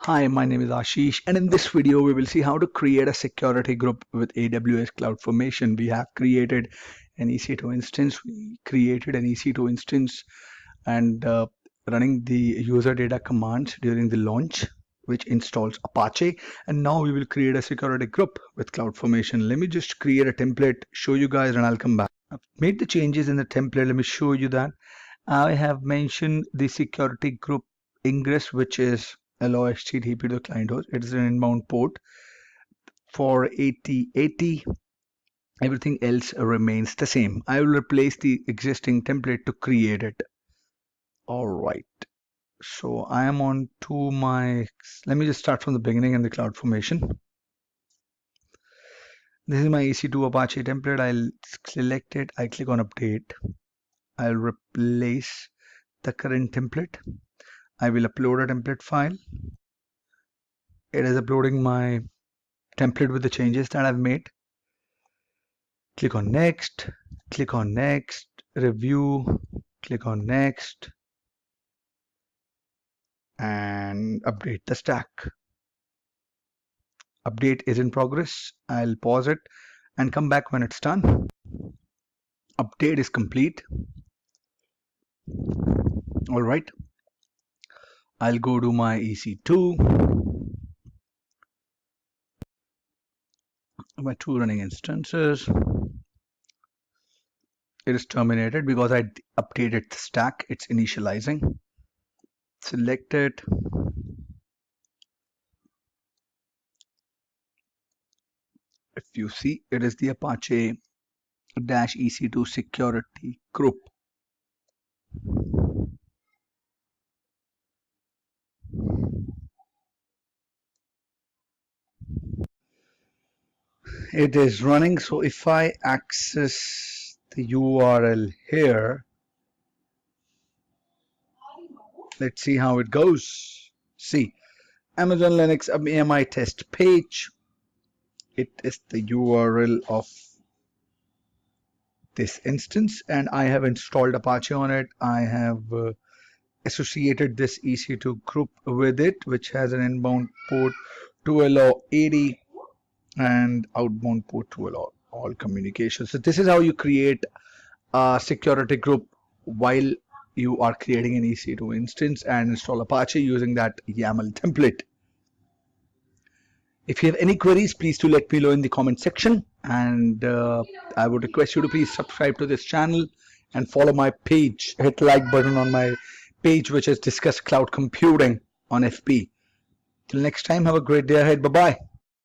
Hi, my name is Ashish, and in this video, we will see how to create a security group with AWS Cloudformation. We have created an EC2 instance. We created an EC2 instance and running the user data commands during the launch, which installs Apache. And now we will create a security group with Cloudformation. Let me just create a template, show you guys, and I'll come back. I've made the changes in the template. Let me show you that. I have mentioned the security group ingress, which is allow HTTP to the client host. It is an inbound port for 8080. Everything else remains the same. I will replace the existing template to create it. All right. So I am on to my, let me just start from the beginning in the CloudFormation. This is my EC2 Apache template. I'll select it. I click on update. I'll replace the current template. I will upload a template file. It is uploading my template with the changes that I've made. Click on next, review, click on next, and update the stack. Update is in progress. I'll pause it and come back when it's done. Update is complete. All right. I'll go to my EC2, my two running instances. It is terminated because I updated the stack. It's initializing. Select it. If you see, it is the Apache -EC2 security group. It is running. So if I access the URL here, let's see how it goes. See, Amazon Linux AMI test page. It is the URL of this instance, and I have installed Apache on it. I have associated this EC2 group with it, which has an inbound port to allow 80 and outbound port to allow all communication. So this is how you create a security group while you are creating an EC2 instance and install Apache using that YAML template. If you have any queries, please do let me know in the comment section, and I would request you to please subscribe to this channel and follow my page. Hit the like button on my page, which is Discuss Cloud Computing on FB. Till next time, have a great day ahead. Bye-bye.